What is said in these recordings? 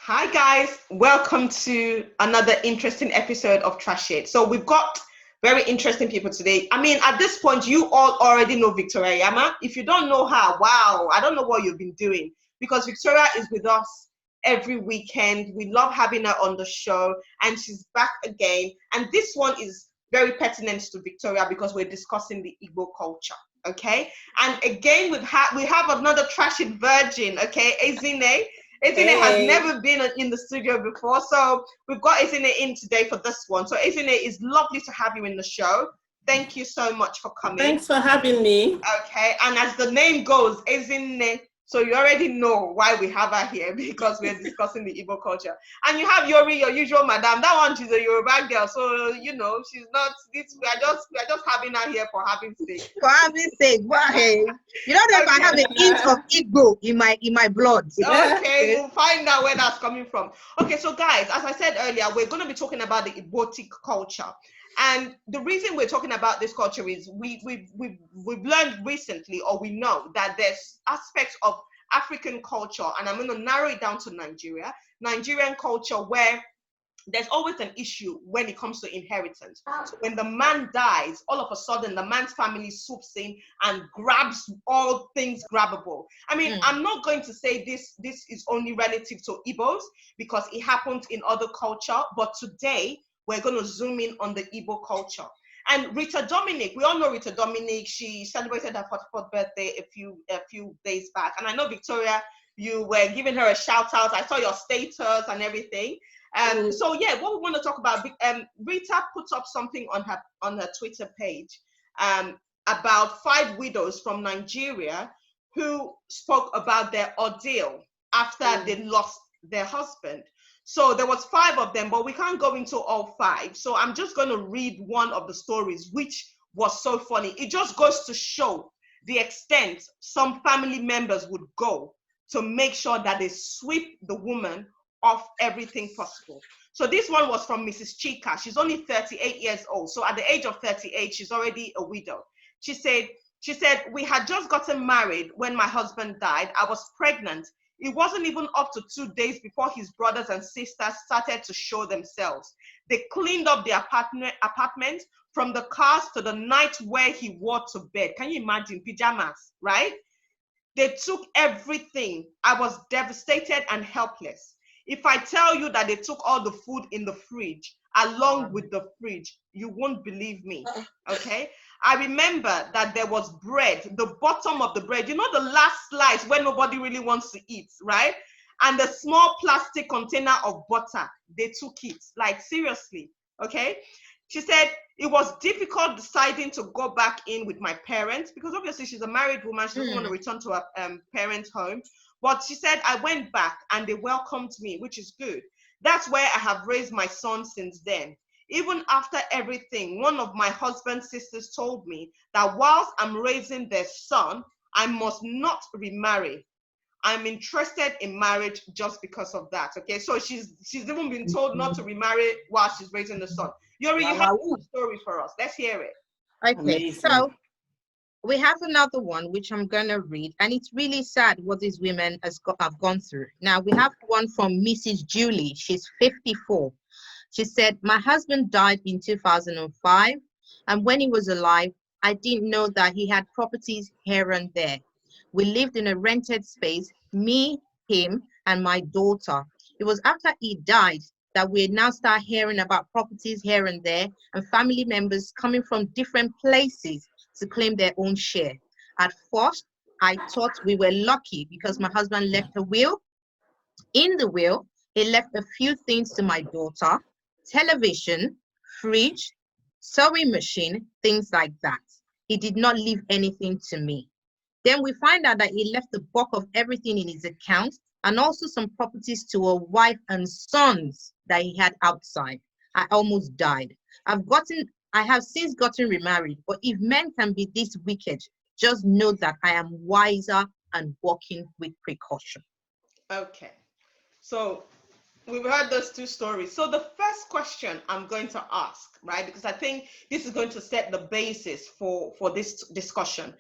Hi guys, welcome to another interesting episode of Trash It. So we've got very interesting people today. I mean, at this point, you all already know Victoria Inyama. If you don't know her, wow, I don't know what you've been doing, because Victoria is with us every weekend. We love having her on the show, and she's back again. And this one is very pertinent to Victoria because we're discussing the Igbo culture. Okay, and again we have another Trash It virgin. Okay, Ezine. Ezine has never been in the studio before, so we've got Ezine in today for this one. So Ezine, it's lovely to have you in the show. Thank you so much for coming. Thanks for having me. Okay, and as the name goes, Ezine, so you already know why we have her here, because we're discussing the Igbo culture. And you have Yori, your usual madam. That one, she's a Yoruba girl, so you know she's not. We are just having her here for having sake. For having sake, why? You know that I have a hint of Igbo in my blood. Okay, we'll find out where that's coming from. Okay, so guys, as I said earlier, we're going to be talking about the Igbotic culture. And the reason we're talking about this culture is we've learned recently, or we know that there's aspects of African culture, and I'm going to narrow it down to Nigerian culture, where there's always an issue when it comes to inheritance. So when the man dies, all of a sudden the man's family swoops in and grabs all things grabbable. I mean, I'm not going to say this is only relative to Igbos, because it happens in other culture, but today we're going to zoom in on the Igbo culture. And Rita Dominic, we all know Rita Dominic. She celebrated her 44th birthday a few days back. And I know, Victoria, you were giving her a shout out. I saw your status and everything. So yeah, what we want to talk about, Rita put up something on her Twitter page about 5 widows from Nigeria who spoke about their ordeal after they lost their husband. So there was 5 of them, but we can't go into all 5. So I'm just going to read one of the stories, which was so funny. It just goes to show the extent some family members would go to make sure that they sweep the woman off everything possible. So this one was from Mrs. Chika. She's only 38 years old. So at the age of 38, she's already a widow. She said, we had just gotten married when my husband died. I was pregnant. It wasn't even up to 2 days before his brothers and sisters started to show themselves. They cleaned up the apartment from the cars to the nightwear he wore to bed. Can you imagine? Pajamas, right? They took everything. I was devastated and helpless. If I tell you that they took all the food in the fridge, along with the fridge, you won't believe me, okay? I remember that there was bread, the bottom of the bread, you know, the last slice where nobody really wants to eat, right? And the small plastic container of butter, they took it, like seriously, okay? She said, it was difficult deciding to go back in with my parents, because obviously she's a married woman, she doesn't want to return to her parents' home. But she said, I went back and they welcomed me, which is good. That's where I have raised my son since then. Even after everything, one of my husband's sisters told me that whilst I'm raising their son, I must not remarry. I'm interested in marriage just because of that. Okay, so she's even been told not to remarry while she's raising the son. Yori, you have a story for us. Let's hear it. Okay, Amazing. so we have another one which I'm gonna read, and it's really sad what these women have gone through. Now we have one from Mrs. Julie. She's 54. She said, my husband died in 2005, and when he was alive, I didn't know that he had properties here and there. We lived in a rented space, me, him, and my daughter. It was after he died that we now start hearing about properties here and there and family members coming from different places to claim their own share. At first, I thought we were lucky because my husband left a will. In the will, he left a few things to my daughter: television, fridge, sewing machine, things like that. He did not leave anything to me. Then we find out that he left the bulk of everything in his account and also some properties to a wife and sons that he had outside. I almost died. I have since gotten remarried, but if men can be this wicked, just know that I am wiser and walking with precaution. Okay, so we've heard those 2 stories. So the first question I'm going to ask, right, because I think this is going to set the basis for this discussion,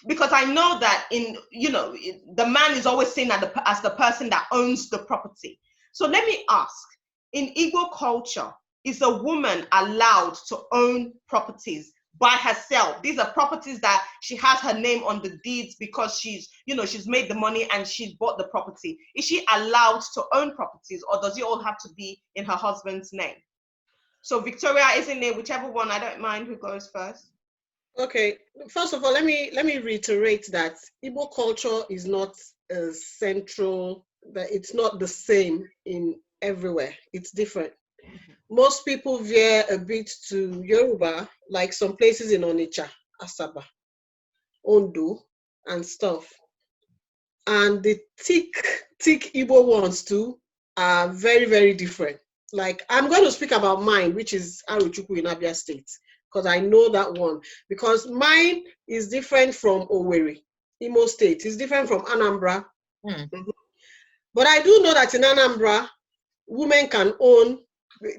because I know that the man is always seen as the person that owns the property. So let me ask, in Igbo culture, is a woman allowed to own properties by herself? These are properties that she has her name on the deeds because she's made the money and she bought the property. Is she allowed to own properties, or does it all have to be in her husband's name? So Victoria, isn't it? Whichever one, I don't mind who goes first. Okay, first of all, let me reiterate that Igbo culture is not central, that it's not the same in everywhere. It's different. Most people veer a bit to Yoruba, like some places in Onitsha, Asaba, Ondo, and stuff. And the thick Igbo ones too are very, very different. Like, I'm going to speak about mine, which is Aruchukwu in Abia State, because I know that one. Because mine is different from Owerri, Imo State. It's different from Anambra. But I do know that in Anambra, women can own.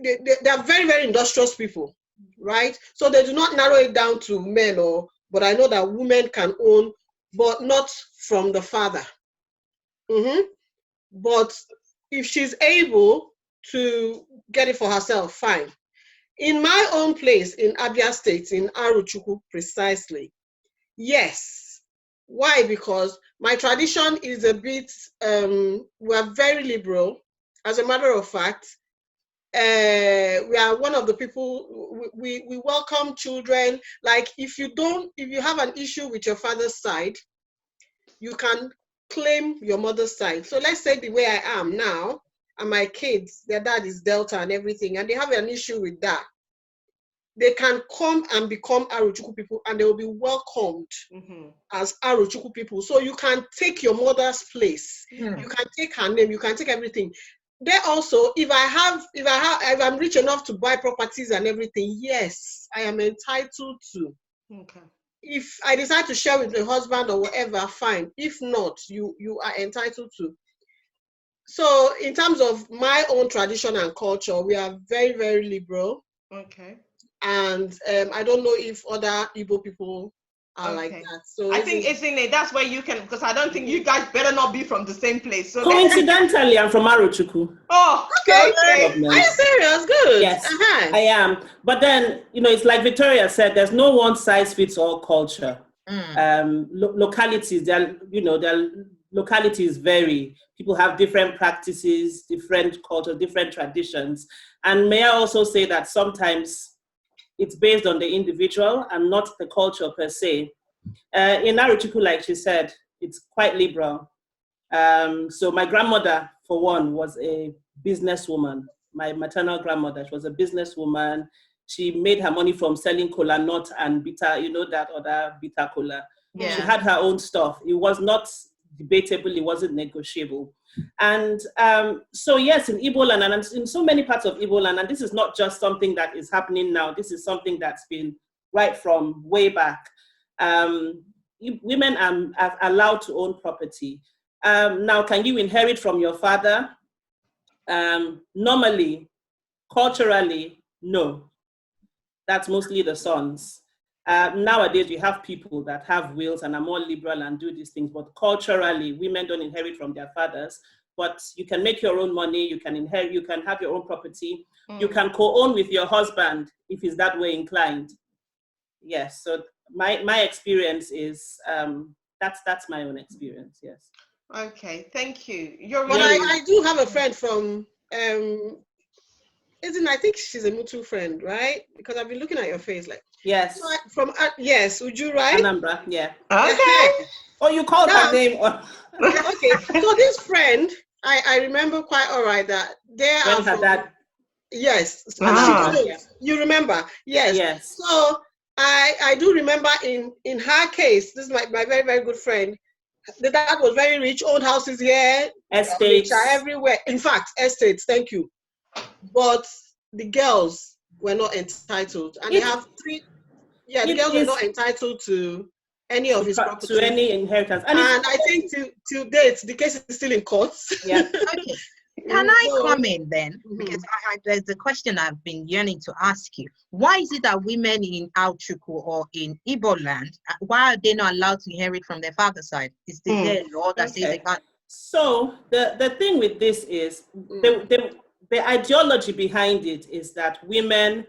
They are very, very industrious people, right? So they do not narrow it down to men, but I know that women can own, but not from the father. But if she's able to get it for herself, fine. In my own place in Abia State, in Aruchukwu precisely, yes. Why? Because my tradition is a bit, we are very liberal. As a matter of fact, we are one of the people, we welcome children. Like, if you have an issue with your father's side, you can claim your mother's side. So let's say the way I am now, and my kids, their dad is Delta and everything, and they have an issue with that. They can come and become Aruchukwu people, and they will be welcomed as Aruchukwu people. So you can take your mother's place. You can take her name. You can take everything. There also, if I'm rich enough to buy properties and everything, yes, I am entitled to. Okay. If I decide to share with the husband or whatever, fine. If not, you are entitled to. So in terms of my own tradition and culture, we are very, very liberal. Okay. And I don't know if other Igbo people are like that. So I think that's where you can, because I don't think you guys better not be from the same place. So coincidentally, I'm from Aruchukwu. Oh, okay. Are you serious? Good. Yes, I am. But then, it's like Victoria said, there's no one size fits all culture. Localities, their localities vary. People have different practices, different cultures, different traditions. And may I also say that sometimes it's based on the individual and not the culture per se. In Aruchukwu, like she said, it's quite liberal. So my grandmother, for one, was a businesswoman. My maternal grandmother, she was a businesswoman. She made her money from selling cola nut and bitter, that other bitter cola. Yeah. She had her own stuff. It was not debatable, it wasn't negotiable. And so yes, in Igbo land and in so many parts of Igbo land, and this is not just something that is happening now, this is something that's been right from way back. Women are allowed to own property. Now, can you inherit from your father? Normally, culturally, no. That's mostly the sons. Nowadays, you have people that have wills and are more liberal and do these things, but culturally, women don't inherit from their fathers, but you can make your own money, you can inherit, you can have your own property, you can co-own with your husband if he's that way inclined. Yes, so my experience is, that's my own experience, yes. Okay, thank you. But I do have a friend from, I think she's a mutual friend, right? Because I've been looking at your face like. Yes. Yes, would you, right? Anambra, yeah. Okay. Oh, you called her name. Okay, so this friend, I remember quite all right that they are from. Dad. Yes. You remember? Yes. Yes. So I do remember in her case, this is my very, very good friend. The dad was very rich, owned houses here, estates everywhere. In fact, estates. Thank you. But the girls were not entitled, and they have three. Yeah, the girls were not entitled to any of his property. To any inheritance. And I think to date, the case is still in court. Yeah. Okay. Can I come in then? Because there's a question I've been yearning to ask you. Why is it that women in Aruchukwu or in Igbo land, why are they not allowed to inherit from their father's side? Is there a law that says they can't? So the thing with this is the ideology behind it is that women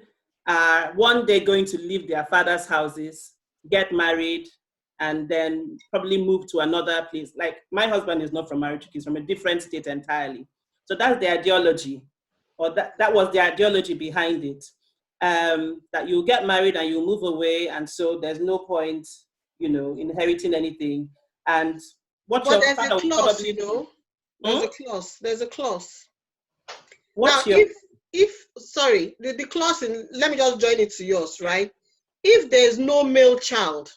are one day going to leave their father's houses, get married, and then probably move to another place. Like my husband is not from Marichuki, he's from a different state entirely. So that's the ideology, or that was the ideology behind it. That you'll get married and you'll move away, and so there's no point, inheriting anything. And what but your there's father a will clause, probably do. There's a clause. What's now, your if sorry, the clause in, let me just join it to yours, right? If there's no male child,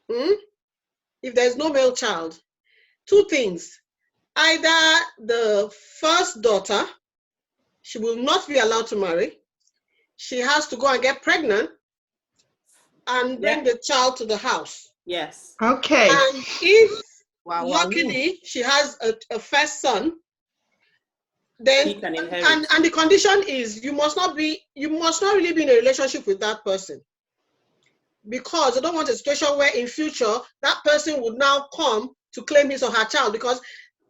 if there's no male child, two things. Either the first daughter, she will not be allowed to marry. She has to go and get pregnant and bring the child to the house. Yes. Okay. And if luckily she has a first son, then he can inherit. And the condition is you must not really be in a relationship with that person, because you don't want a situation where in future that person would now come to claim his or her child, because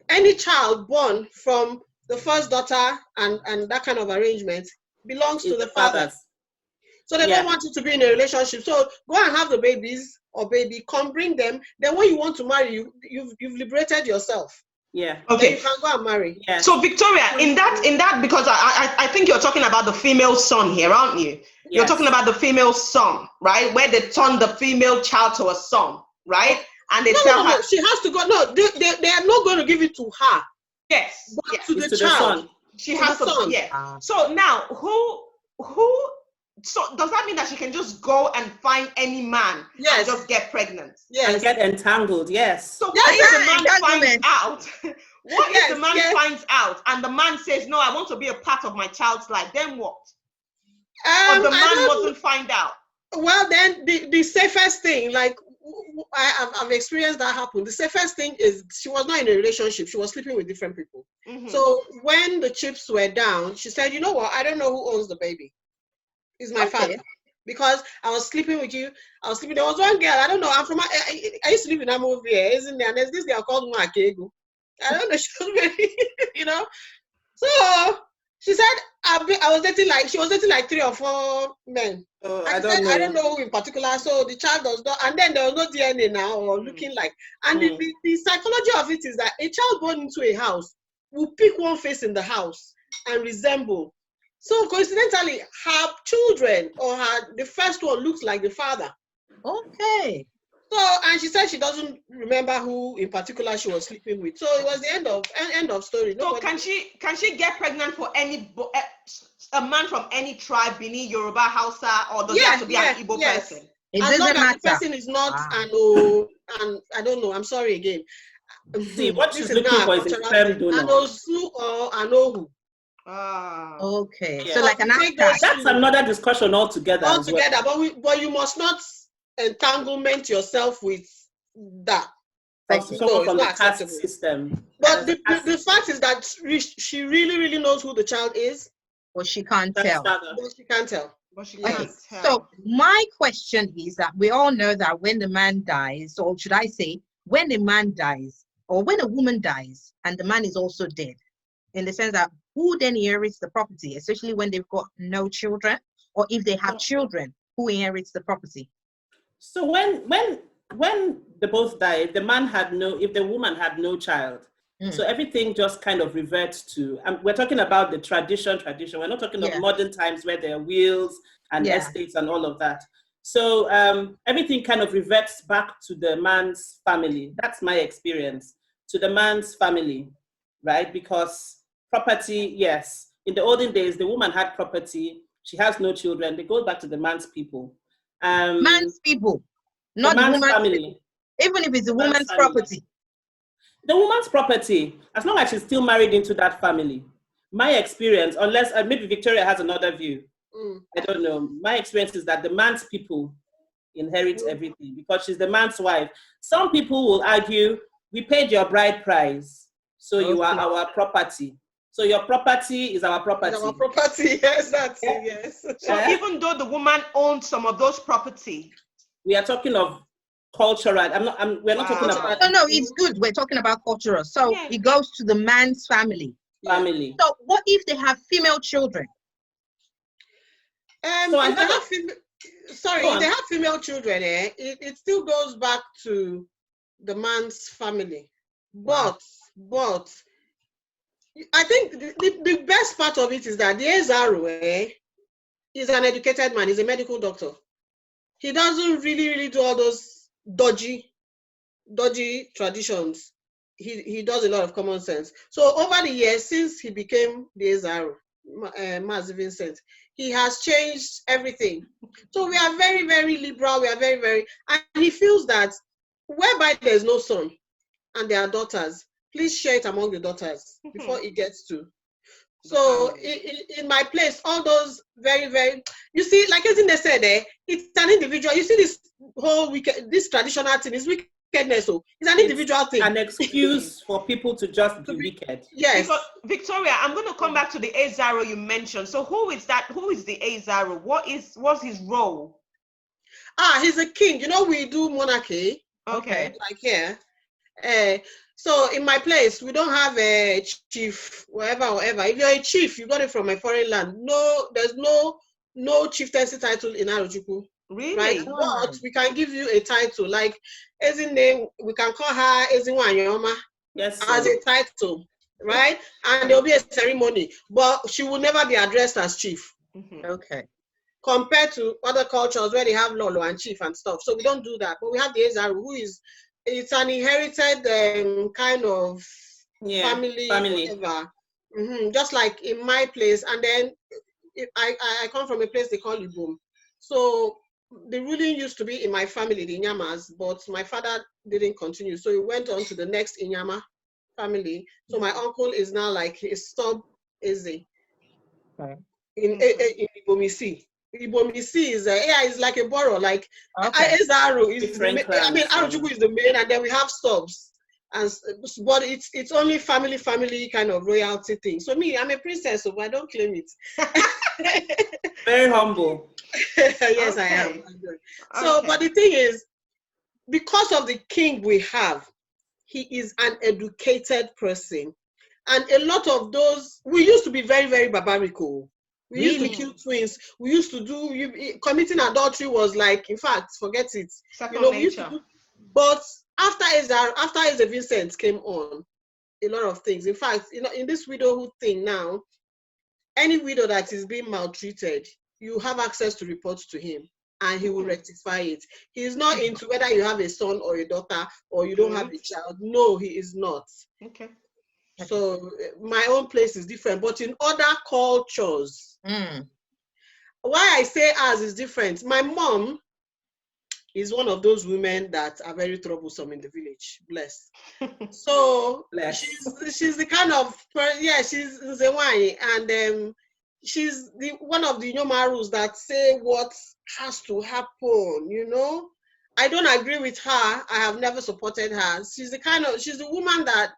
any child born from the first daughter and that kind of arrangement belongs to the father. So they don't want you to be in a relationship. So go and have the babies or baby, come bring them. Then when you want to marry, you've liberated yourself. Yeah. Okay. Then you can go and marry. Yeah. So Victoria, in that, because I think you're talking about the female son here, aren't you? Yes. You're talking about the female son, right? Where they turn the female child to a son, right? And they tell her she has to go. No, they are not going to give it to her. Yes. But to the child. Son. She has to. Yeah. So now, who? So does that mean that she can just go and find any man and just get pregnant? Yes. And get entangled, yes. So what if the man finds out? What if the man finds out and the man says, no, I want to be a part of my child's life? Then what? Or the man mustn't find out? Well, then the safest thing, like I've experienced that happen. The safest thing is she was not in a relationship. She was sleeping with different people. Mm-hmm. So when the chips were down, she said, you know what? I don't know who owns the baby. It's my father. Because I was sleeping with you. There was one girl, I don't know, I used to live in Amovia, isn't there? And there's this girl called Makego. I don't know, she was very, So she said, she was dating like 3 or 4 men. I don't know who in particular. So the child does not, and then there was no DNA now or looking like. And the psychology of it is that a child born into a house will pick one face in the house and resemble. So coincidentally, her children or the first one looks like the father. Okay. So, and she said she doesn't remember who in particular she was sleeping with. So it was the end of story. So can she get pregnant for a man from any tribe, Bini, Yoruba, Hausa, or does it have to be an Igbo person? As long as the person is not and I don't know. I'm sorry again. See, what she's looking for is a sperm donor. Anosu or Anohu. Okay. Yeah. So like an actor. That's another discussion altogether. But you must not entanglement yourself with that. Like someone from the caste system. But the fact is that she really, really knows who the child is. But she can't tell. But she can't tell. So my question is that we all know that when the man dies, or should I say, when a man dies, or when a woman dies, and the man is also dead, in the sense that who then inherits the property, especially when they've got no children, or if they have children, who inherits the property? So when they both died, if the woman had no child, so everything just kind of reverts to, we're talking about the tradition. We're not talking of modern times where there are wills and estates and all of that. So everything kind of reverts back to the man's family. That's my experience, to the man's family, right? Because property, yes. In the olden days, the woman had property. She has no children. They go back to the man's people. Man's people, not the woman's family. Even if it's a woman's property. The woman's property, as long as she's still married into that family. My experience, unless maybe Victoria has another view, I don't know. My experience is that the man's people inherit everything because she's the man's wife. Some people will argue, we paid your bride price, so you are our property. So your property is our property. It's our property, yes, that's it, yes. So even though the woman owns some of those property, we are talking of cultural. We're not talking about. No, it's good. We're talking about cultural. So it goes to the man's family. Family. So what if they have female children? So if they have female children, it still goes back to the man's family. But I think the best part of it is that the Ezaro is an educated man. He's a medical doctor. He doesn't really do all those dodgy traditions. He does a lot of common sense. So over the years, since he became the Ezaro, Mazi Vincent, he has changed everything. So we are very, very liberal. We are very, very, and he feels that whereby there's no son and there are daughters, please share it among the daughters before it gets to. So in my place, all those very, very, you see, like as they said, it's an individual. You see this whole this traditional thing is wickedness. So it's an individual thing. An excuse for people to just be wicked. Yes. Because, Victoria, I'm going to come back to the Ezaro you mentioned. So who is that? Who is the Ezaro? What's his role? He's a king. You know, we do monarchy. Okay. Like here. So in my place, we don't have a chief, whatever. If you're a chief, you got it from a foreign land. No, there's no chieftaincy title in Arochukwu. Really? Right? But we can give you a title. Like Ezin name, we can call her Ezin Inyama. Yes. As a title, right? And there'll be a ceremony, but she will never be addressed as chief. Okay. Compared to other cultures where they have Lolo and chief and stuff. So we don't do that. But we have the Ezaru, who is, it's an inherited kind of family. Whatever. Just like in my place. And then I come from a place they call Igbo. So the ruling used to be in my family, the Inyamas, but my father didn't continue. So he went on to the next Inyama family. So my uncle is now like a stub Eze. In Ibomisi. Ibomisi is like a borough, like Ezaru is the main, I mean Arujuku is the main, and then we have stubs. But it's only family kind of royalty thing. So me, I'm a princess, so I don't claim it. Very humble. Yes, I am. So, but the thing is, because of the king we have, he is an educated person. And a lot of those, we used to be very, very barbarical. We used to kill twins. We used to do, committing adultery was like, in fact, forget it. We used to do, but after Eze Vincent came on, a lot of things. In fact, in this widowhood thing now, any widow that is being maltreated, you have access to reports to him and he will rectify it. He is not into whether you have a son or a daughter or you don't have a child. No, he is not. Okay. So my own place is different, but in other cultures, why I say ours is different. My mom is one of those women that are very troublesome in the village. Bless. So she's the kind of she's the one, and she's one of the Inyama rules that say what has to happen. I don't agree with her. I have never supported her. She's the woman that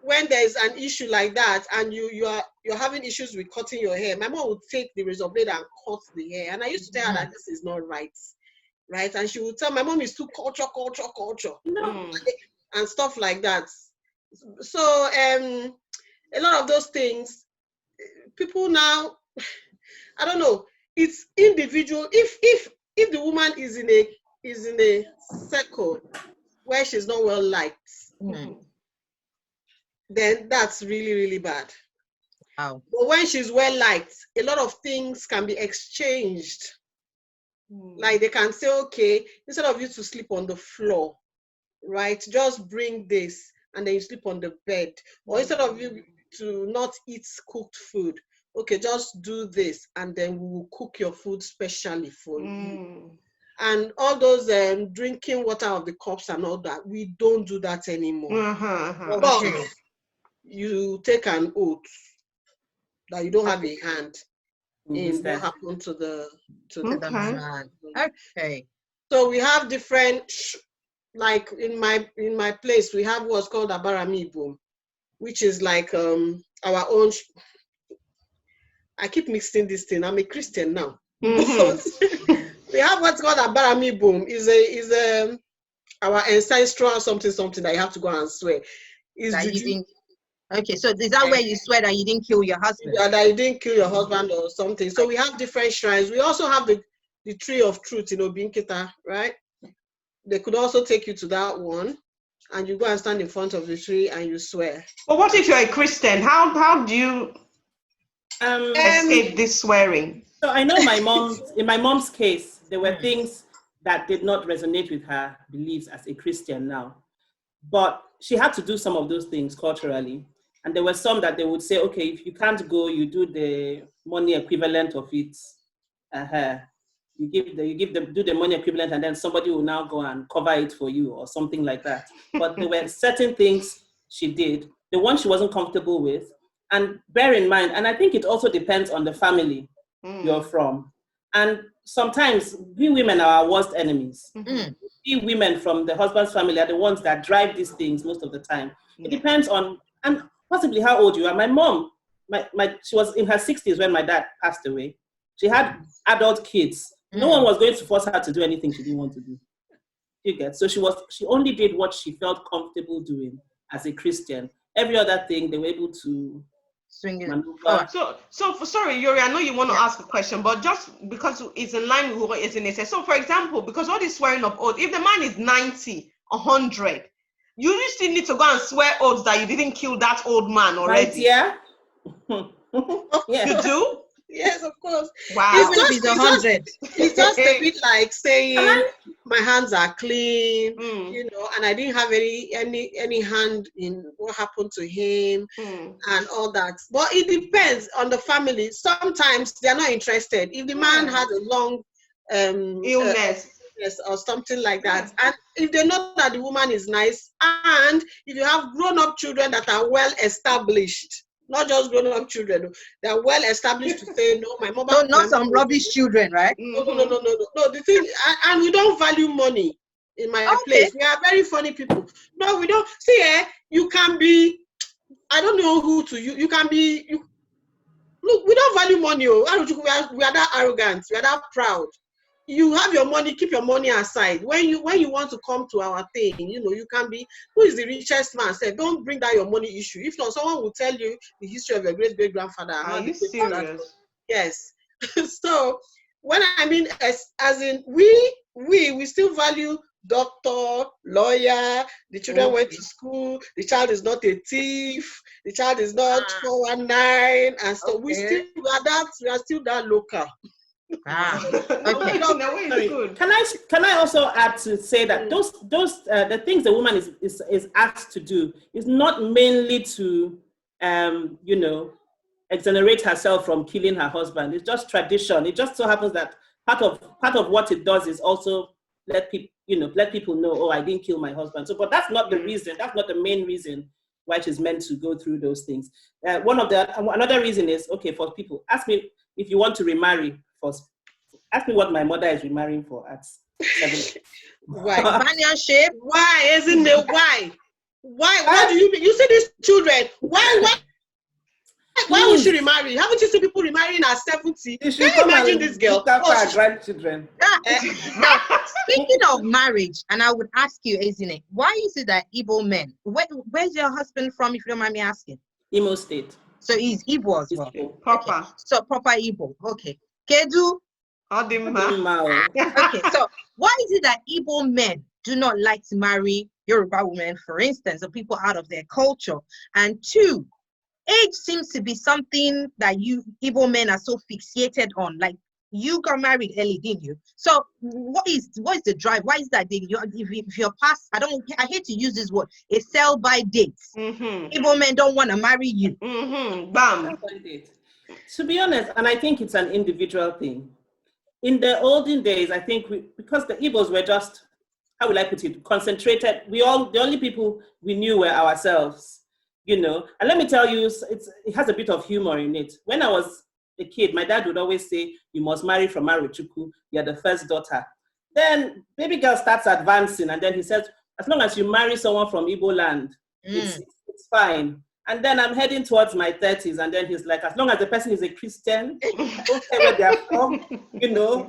when there is an issue like that and you're having issues with cutting your hair, my mom would take the razor blade and cut the hair. And I used to tell her that this is not right. Right? And she would tell my mom is too culture. And stuff like that. So a lot of those things, people now, I don't know, it's individual. If the woman is in a circle where she's not well liked, then that's really, really bad. Wow. But when she's well liked, a lot of things can be exchanged. Like they can say, okay, instead of you to sleep on the floor, right, just bring this and then you sleep on the bed. Or instead of you to not eat cooked food, okay, just do this and then we will cook your food specially for you. And all those drinking water of the cups and all that, we don't do that anymore. But you take an oath that you don't have a hand in what happened to the man. Okay. So we have different, like in my place, we have what's called a baramibo, which is like our own. I keep mixing this thing. I'm a Christian now. We have what's called a baramibo. Is our ancestral something that you have to go and swear. Is That you juju. didn't. Okay, so is that where you swear that you didn't kill your husband? Yeah, that you didn't kill your husband or something. So we have different shrines. We also have the tree of truth, Binkita, right? They could also take you to that one, and you go and stand in front of the tree and you swear. But what if you're a Christian? How do you escape this swearing? So I know in my mom's case, there were things that did not resonate with her beliefs as a Christian now. But she had to do some of those things culturally. And there were some that they would say, okay, if you can't go, you do the money equivalent of it. You do the money equivalent, and then somebody will now go and cover it for you or something like that. But there were certain things she did, the one she wasn't comfortable with. And bear in mind, and I think it also depends on the family you're from. And sometimes we women are our worst enemies. We women from the husband's family are the ones that drive these things most of the time. It depends on, and possibly how old you are. My mom, she was in her 60s when my dad passed away. She had adult kids. No one was going to force her to do anything she didn't want to do. You get? So she only did what she felt comfortable doing as a Christian. Every other thing they were able to swing it. So sorry, Yuri, I know you want to ask a question, but just because it's in line with what is in it. So for example, because all this swearing of oath, if the man is 90, 100, you still need to go and swear oaths that you didn't kill that old man already. Right, yeah. Yeah. You do? Yes, of course. Wow. It's just a bit like saying my hands are clean, and I didn't have any hand in what happened to him and all that. But it depends on the family. Sometimes they're not interested. If the man had a long illness or something like that, and if they know that the woman is nice, and if you have grown-up children that are well established, not just grown-up children, they're well established to say, no, my mom. So not some rubbish children, right? No. The thing, and we don't value money in my place. We are very funny people. No, we don't. See, you can be, I don't know who to you. You can be, look, we don't value money. We are that arrogant. We are that proud. You have your money, keep your money aside. When you want to come to our thing, you can be, who is the richest man? Say, don't bring down your money issue. If not, someone will tell you the history of your great-great-grandfather. Are you serious? Yes. So when I mean as in we still value doctor, lawyer, the children went to school, the child is not a thief, the child is not 419, and so we are still that local. Okay. Good. Can I also add to say that those the things the woman is asked to do is not mainly to exonerate herself from killing her husband. It's just tradition. It just so happens that part of what it does is also let people know, oh, I didn't kill my husband. So, but that's not the reason. That's not the main reason why she's meant to go through those things. Another reason is, okay, for people, ask me if you want to remarry first. Ask me what my mother is remarrying for at 70. Why? Companionship? Why? Isn't it? Why? Why? What do you mean? You see these children? Why would she remarry? Haven't you seen people remarrying at 70? Can you imagine this girl? Her grandchildren. Speaking of marriage, and I would ask you, isn't it? Why is it that Igbo men? Where's your husband from, if you don't mind me asking? Imo State. So he's Igbo as well. Proper. Okay. So proper Igbo. Okay. Kedu. Okay. So why is it that Igbo men do not like to marry Yoruba women, for instance, or people out of their culture? And two, age seems to be something that you Igbo men are so fixated on. Like, you got married early, didn't you? So what is the drive? Why is that? If you're past, I hate to use this word, a sell by date. Igbo men don't want to marry you. Bam. To be honest, and I think it's an individual thing. In the olden days, I think because the Igbos were just, how will I put it, concentrated. The only people we knew were ourselves, And let me tell you, it has a bit of humor in it. When I was a kid, my dad would always say, you must marry from Aruchuku, you're the first daughter. Then baby girl starts advancing, and then he says, as long as you marry someone from Igbo land, it's fine. And then I'm heading towards my 30s, and then he's like, as long as the person is a Christian, don't care where they're from,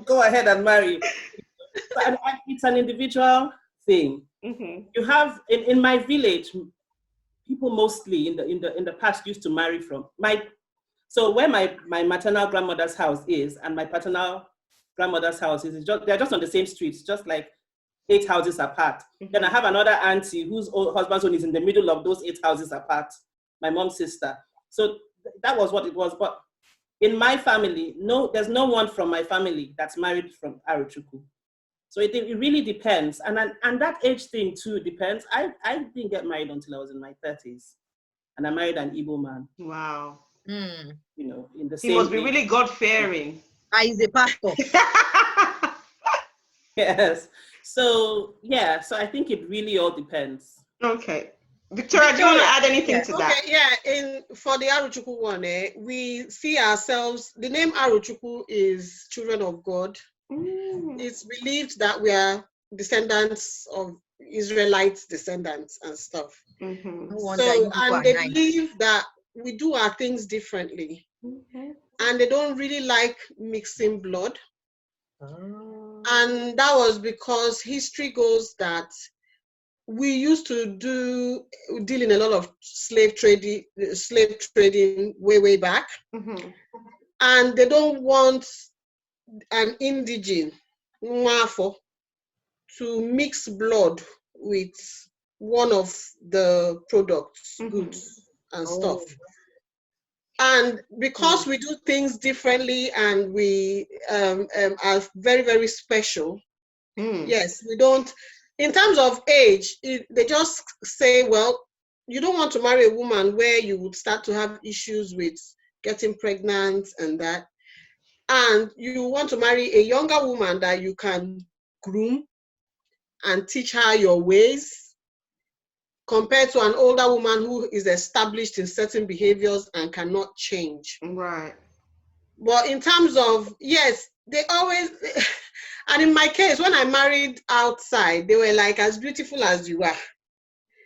go ahead and marry. And it's an individual thing. You have in my village, people mostly in the past used to marry from so where my maternal grandmother's house is and my paternal grandmother's house is, they're just on the same street, just like 8 houses apart. Then I have another auntie whose husband's home is in the middle of those 8 houses apart, my mom's sister. So that was what it was. But in my family, no, there's no one from my family that's married from Arochukwu. So it really depends. And that age thing too depends. I didn't get married until I was in my 30s. And I married an Igbo man. Wow. You know, in the same. He must be really God-fearing. He's a pastor. Yes. So yeah. So I think it really all depends. Okay. Victoria, do you want to add anything to that? Okay, yeah. For the Arochukwu one, we see ourselves. The name Arochukwu is children of God. It's believed that we are descendants of Israelites, descendants and stuff. So, and they believe that we do our things differently, and they don't really like mixing blood. And that was because history goes that we used to deal in a lot of slave trading way back, and they don't want an indigene to mix blood with one of the products, goods and stuff. And because we do things differently and we are very, very special, yes, we don't, in terms of age, they just say, well, you don't want to marry a woman where you would start to have issues with getting pregnant and that. And you want to marry a younger woman that you can groom and teach her your ways, compared to an older woman who is established in certain behaviors and cannot change. Right. But in terms of, yes, they always, and in my case, when I married outside, they were like, as beautiful as you are.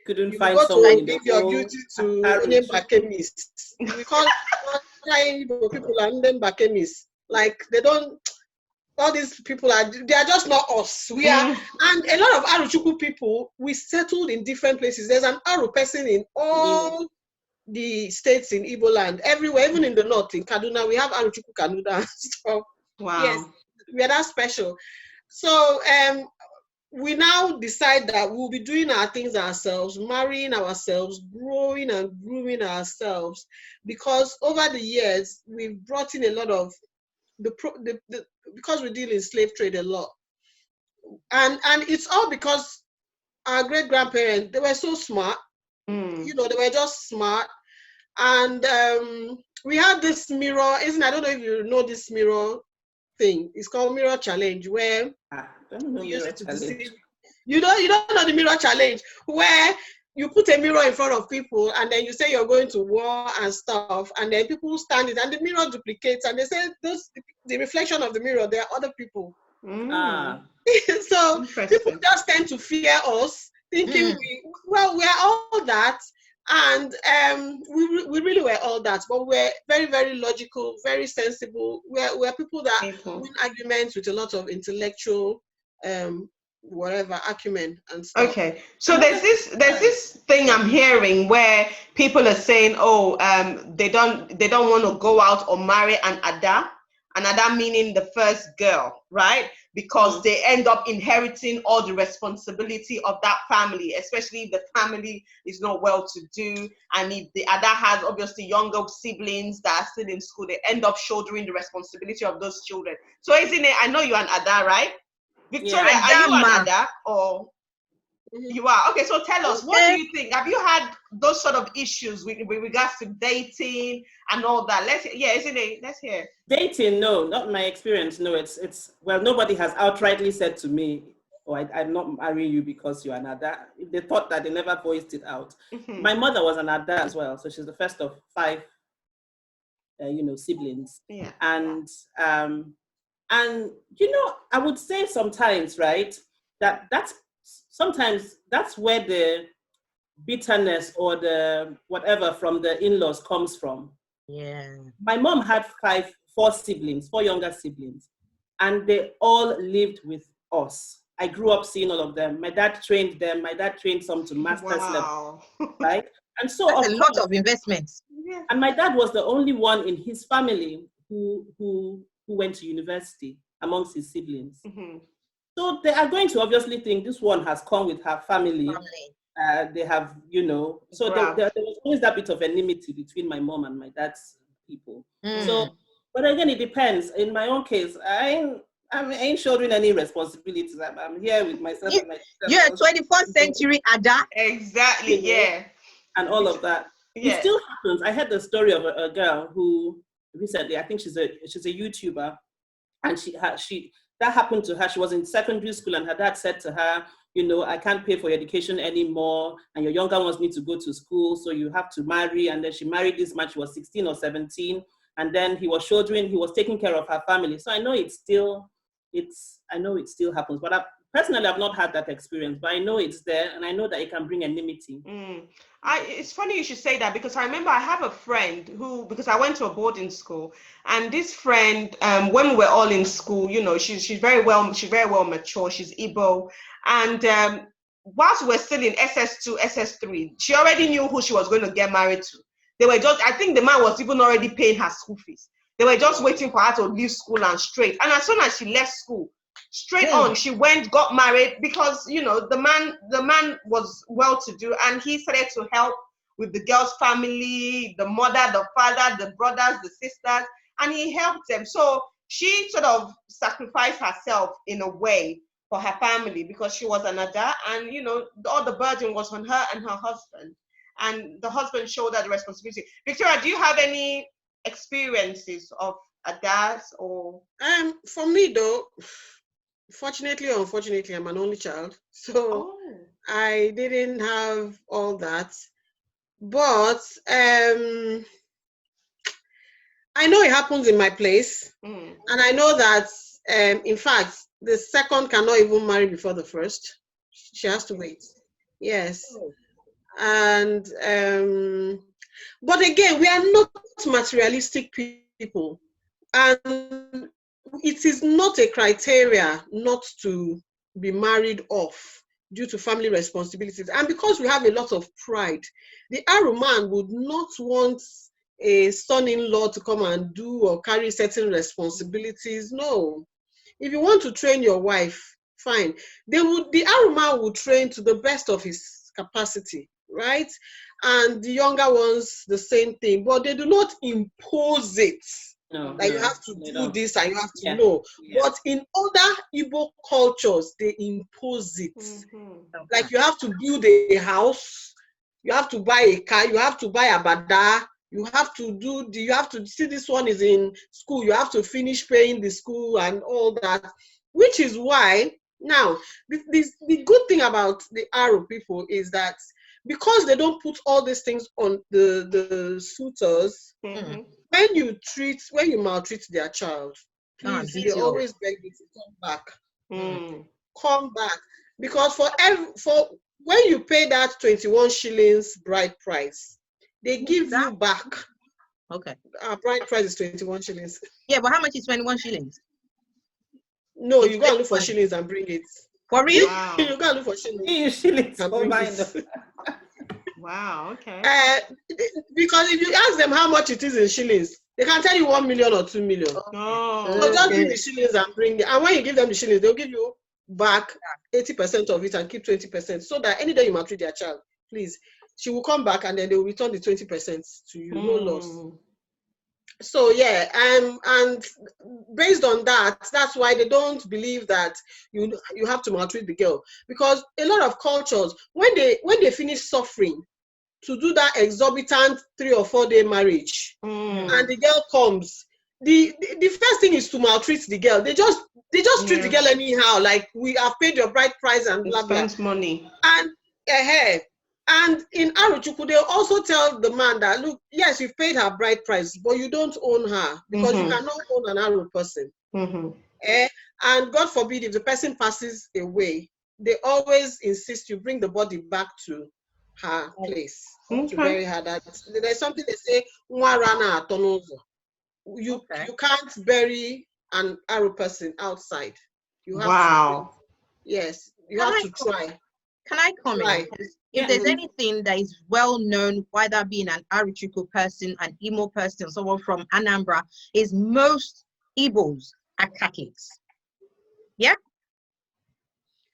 Couldn't you find go someone to give your beauty to Nemba chemists. Because people are Nemba chemists. Like, they don't, all these people they are just not us. We are, and a lot of Arochukwu people, we settled in different places. There's an Aro person in all the states in Igbo land, everywhere, even in the north, in Kaduna, we have Arochukwu Kaduna and stuff. Wow. Yes, we are that special. So we now decide that we'll be doing our things ourselves, marrying ourselves, growing and grooming ourselves, because over the years, we've brought in a lot of because we deal in slave trade a lot. And it's all because our great-grandparents, they were so smart. You know, they were just smart. And we had this mirror, I don't know if you know this mirror thing. It's called mirror challenge, where we use it to deceive. You don't know the mirror challenge, where you put a mirror in front of people and then you say you're going to war and stuff, and then people stand it and the mirror duplicates and they say the reflection of the mirror, there are other people. So people just tend to fear us, thinking we're all that, and we really were all that, but we're very, very logical, very sensible. We're people that win arguments with a lot of intellectual acumen and stuff. Okay, so there's this thing I'm hearing where people are saying, they don't want to go out or marry an Ada meaning the first girl, right? Because they end up inheriting all the responsibility of that family, especially if the family is not well-to-do, and if the Ada has obviously younger siblings that are still in school, they end up shouldering the responsibility of those children. So isn't it? I know you're an Ada, right? Victoria, are you an Ada or you are? Okay, so tell us, what do you think? Have you had those sort of issues with regards to dating and all that? Isn't it? Let's hear. Dating, no, not my experience. No, it's well, nobody has outrightly said to me, I'm not marrying you because you're an Ada. They thought that, they never voiced it out. My mother was an Ada as well, so she's the first of 5, siblings. Yeah. And I would say sometimes, right, that's where the bitterness or the whatever from the in-laws comes from. Yeah. My mom had 4 siblings, 4 younger siblings, and they all lived with us. I grew up seeing all of them. My dad trained them. My dad trained some to master's level, right? And so that's a lot of investments. Yeah. and my dad was the only one in his family who went to university amongst his siblings. Mm-hmm. So they are going to obviously think this one has come with her family. They have, so there was always that bit of enmity between my mom and my dad's people. So, but again, it depends. In my own case, I ain't shouldering any responsibilities. I'm here with myself and my You're a 21st century Ada. Exactly, yeah. And all of that. Yeah. It still happens. I heard the story of a girl who recently, I think she's a YouTuber, and that happened to her. She was in secondary school, and her dad said to her, I can't pay for your education anymore, and your younger ones need to go to school, so you have to marry. And then she married this man. She was 16 or 17, and then he was taking care of her family. So I know it still happens, but personally, I've not had that experience, but I know it's there, and I know that it can bring enmity. It's funny you should say that, because I remember I have a friend because I went to a boarding school, and this friend, when we were all in school, she's very well mature. She's Igbo, and whilst we're still in SS2, SS3, she already knew who she was going to get married to. I think the man was even already paying her school fees. They were just waiting for her to leave school and straight. And as soon as she left school, straight on, she got married, because the man was well-to-do, and he started to help with the girl's family, the mother, the father, the brothers, the sisters, and he helped them. So she sort of sacrificed herself in a way for her family, because she was an Ada, and all the burden was on her and her husband, and the husband showed her the responsibility. Victoria, do you have any experiences of Adas or? For me though, fortunately or unfortunately, I'm an only child, so I didn't have all that. But I know it happens in my place, and I know that in fact the second cannot even marry before the first. She has to wait. Yes. And but again, we are not materialistic people, and it is not a criteria not to be married off due to family responsibilities. And because we have a lot of pride, the Aru man would not want a son-in-law to come and do or carry certain responsibilities. No. If you want to train your wife, fine. The Aru man would train to the best of his capacity, right? And the younger ones, the same thing, but they do not impose it. You have to do this and you have to know. Yeah. But in other Igbo cultures, they impose it. Like you have to build a house, you have to buy a car, you have to buy a bada, you have to see this one is in school, you have to finish paying the school and all that, which is why now the good thing about the Aru people is that because they don't put all these things on the suitors, when you maltreat their child, please, they always beg you to come back. Come back. Because for when you pay that 21 shillings bride price, they give you back. Okay. Our bride price is 21 shillings. Yeah, but how much is 21 shillings? No, you go and look for shillings and bring it. For real? Wow. You go and look for shillings. Shillings. And bring it. Wow, okay. Because if you ask them how much it is in shillings, they can tell you 1 million or 2 million. So just give the shillings and bring it. And when you give them the shillings, they'll give you back 80% of it and keep 20%. So that any day you maltreat their child, please, she will come back and then they will return the 20% to you, no loss. So yeah, and based on that, that's why they don't believe that you have to maltreat the girl, because a lot of cultures, when they finish suffering to do that exorbitant 3 or 4 day marriage, and the girl comes, the first thing is to maltreat the girl. They just treat the girl anyhow, like we have paid your bride price and blah blah. Spends money. And in Aruchukwu, they'll also tell the man that, look, yes, you've paid her bride price, but you don't own her, because you cannot own an Aru person. And God forbid, if the person passes away, they always insist you bring the body back to her place to bury her. There's something they say, you can't bury an Aru person outside. You have to. Yes, you have to try. Can I comment? Right. If there's anything that is well known, whether being an Aruchuku person, an Imo person, someone from Anambra, is most Igbos are Catholics. Yeah?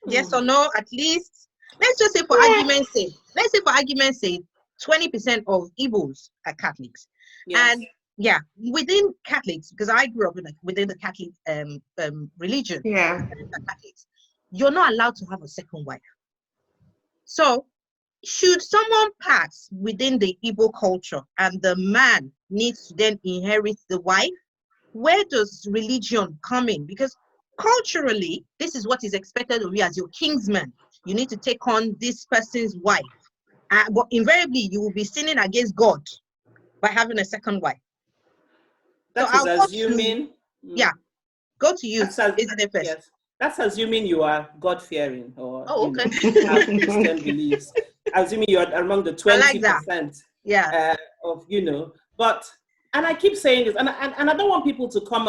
Yes or no? At least, let's just say for argument's sake, 20% of Igbos are Catholics. Yes. And yeah, within Catholics, because I grew up within the Catholic religion, Catholics, you're not allowed to have a second wife. So, should someone pass within the Igbo culture and the man needs to then inherit the wife, where does religion come in? Because culturally, this is what is expected of you as your kinsman. You need to take on this person's wife. But invariably, you will be sinning against God by having a second wife. That so is assuming. Yeah, go to you. Yes. That's assuming you are God-fearing or okay. have Christian beliefs. Assuming you are among the 20%. But, and I keep saying this, and I don't want people to come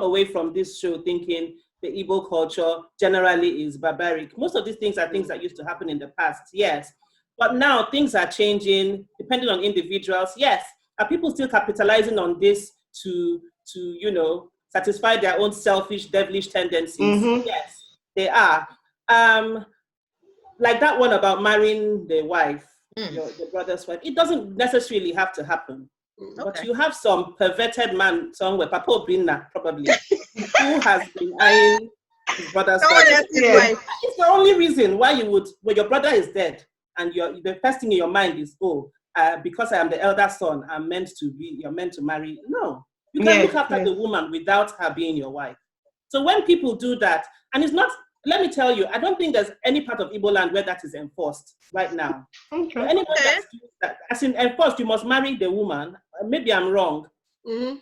away from this show thinking the Igbo culture generally is barbaric. Most of these things are things that used to happen in the past, yes. But now things are changing, depending on individuals, yes. Are people still capitalizing on this to satisfy their own selfish, devilish tendencies? Yes, they are. Like that one about marrying the wife, your brother's wife, it doesn't necessarily have to happen. Okay. But you have some perverted man somewhere, Papa Obinna probably, who has been eyeing his brother's wife. It's the only reason why you would, when your brother is dead, and the first thing in your mind is, because I am the elder son, you're meant to marry. No. You can look after the woman without her being your wife. So when people do that, and it's not, let me tell you, I don't think there's any part of Igbo land where that is enforced right now. Okay. So anyone that, as in enforced, you must marry the woman. Maybe I'm wrong. Mm-hmm.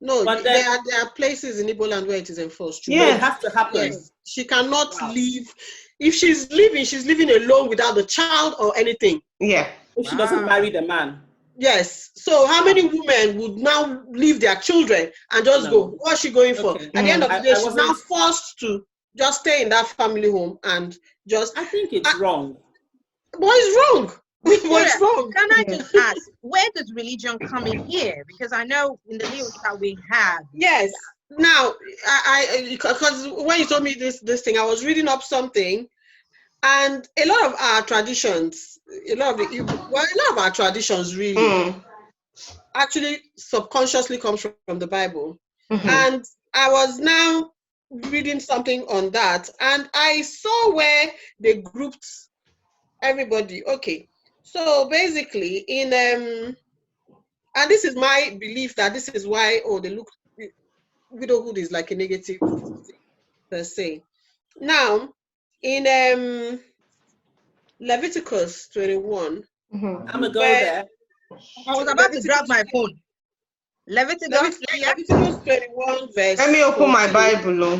No, but there are places in Igbo land where it is enforced. Yeah, it has to happen. Yes. She cannot leave. If she's living alone without the child or anything. Yeah. If she doesn't marry the man. Yes. So how many women would now leave their children and just go? What's she going for? At the end of the day, she's now forced to just stay in that family home and just. I think it's wrong. What is wrong? What's wrong? Can I just ask, where does religion come in here? Because I know in the news that we have. Yes. Now, because when you told me this thing, I was reading up something, and a lot of our traditions, really actually subconsciously comes from the Bible. And I was now reading something on that, and I saw where they grouped everybody. Okay, so basically and this is my belief that this is why widowhood is like a negative per se. Now, in Leviticus 21, I'm gonna go there. I was about to grab my phone. Leviticus 21 verse. Let me open my Bible.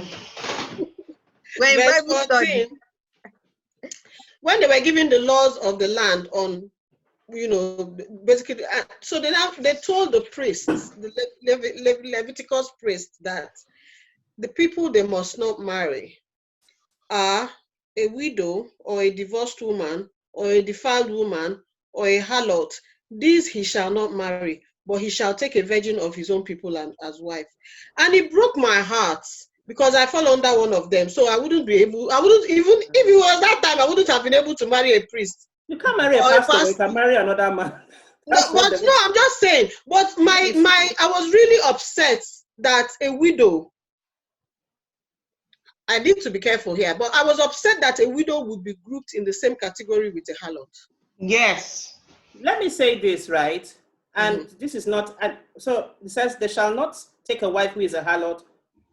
Verse 14. When they were giving the laws of the land on, basically, so they told the priests, the Leviticus priests, that the people they must not marry are a widow or a divorced woman or a defiled woman or a harlot. These he shall not marry, but he shall take a virgin of his own people as wife. And it broke my heart because I fall under one of them. So I wouldn't even, if it was that time, I wouldn't have been able to marry a priest. You can't marry a pastor, you can marry another man. I'm just saying. But I was really upset that a widow, I need to be careful here, but I was upset that a widow would be grouped in the same category with a harlot. Yes. Let me say this, right? And this is not, so it says, they shall not take a wife who is a harlot